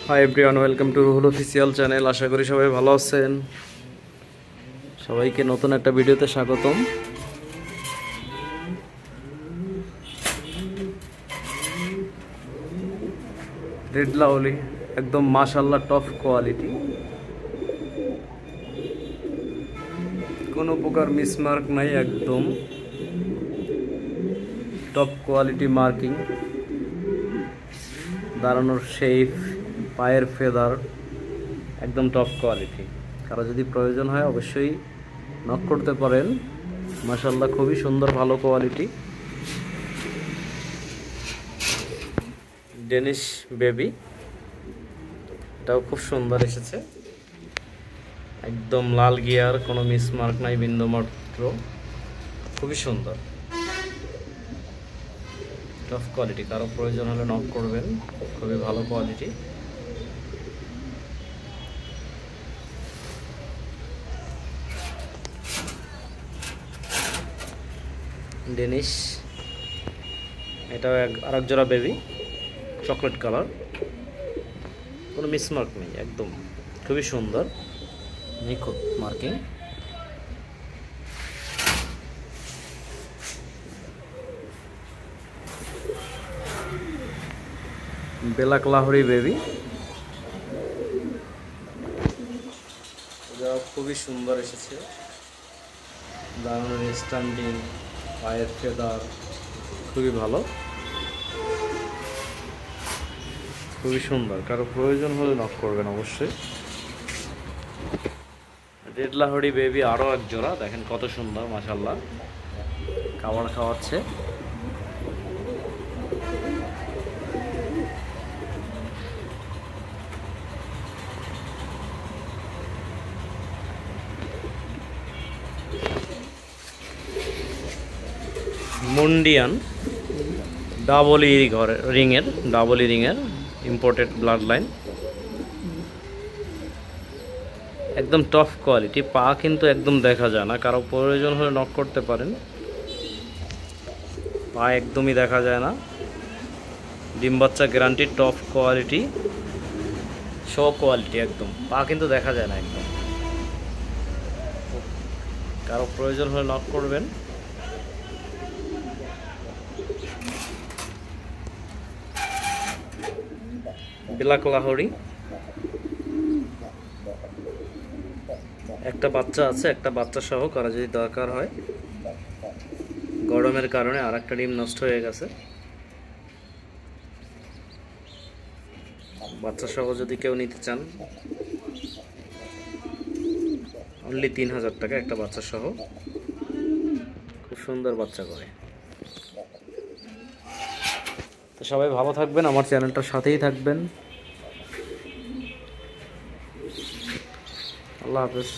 High everyone, welcome to Ruhul official channel. আশা করি সবাই ভালো আছেন। সবাইকে নতুন একটা ভিডিওতে স্বাগতম। রেড লাউলি একদম মাশাআল্লাহ টপ কোয়ালিটি, কোনো প্রকার মিসমার্ক নাই, একদম টপ কোয়ালিটি মার্কিং, দাঁড়ানোর শেপ, পায়ের ফেদার একদম টপ কোয়ালিটি। কারো যদি প্রয়োজন হয় অবশ্যই নক করতে পারেন। মাশাআল্লাহ খুবই সুন্দর, ভালো কোয়ালিটি। ডেনিশ বেবি, এটাও খুব সুন্দর এসেছে, একদম লাল গিয়ার, কোনো মিসমার্ক নাই বিন্দুমাত্র, খুবই সুন্দর টপ কোয়ালিটি। কারো প্রয়োজন হলে নক করবেন, খুবই ভালো কোয়ালিটি। ডেনিশ, এটাও আরেক জোড়া বেবি, চকলেট কালার, কোনো মিসমার্ক নেই, একদম খুবই সুন্দর, নিখুঁত মার্কিং। ব্ল্যাক লাহোরি বেবি, এটা খুবই সুন্দর এসেছে, দারুণ স্ট্যান্ডিং, পায়ের ফেদার খুবই ভালো, খুবই সুন্দর। কারো প্রয়োজন হলে নক করবেন অবশ্যই। রেড লাহোরি বেবি আরও এক জোড়া, দেখেন কত সুন্দর, মাশাআল্লাহ খাবার খাওয়াচ্ছে। মুন্ডিয়ান ডাবল রিংয়ের ইম্পোর্টেড ব্লাড লাইন, একদম টপ কোয়ালিটি। পা কিন্তু একদম দেখা যায় না, কারো প্রয়োজন হলে নক করতে পারেন। পা একদমই দেখা যায় না, ডিম বাচ্চা guarantee, top quality, show quality, একদম পা কিন্তু দেখা যায় না একদম। কারো প্রয়োজন হলে নক করবেন। ব্ল্যাক লাহোরি, একটা বাচ্চা আছে, একটা বাচ্চা সহ কারো যদি দরকার হয়। গরমের কারণে আর একটা ডিম নষ্ট হয়ে গেছে, বাচ্চা সহ যদি কেউ নিতে চান অনলি 3000 টাকা একটা বাচ্চা সহ, খুব সুন্দর বাচ্চা করে। তো সবাই ভালো থাকবেন, আমার চ্যানেলটার সাথেই থাকবেন। আল্লাহ হাফেজ।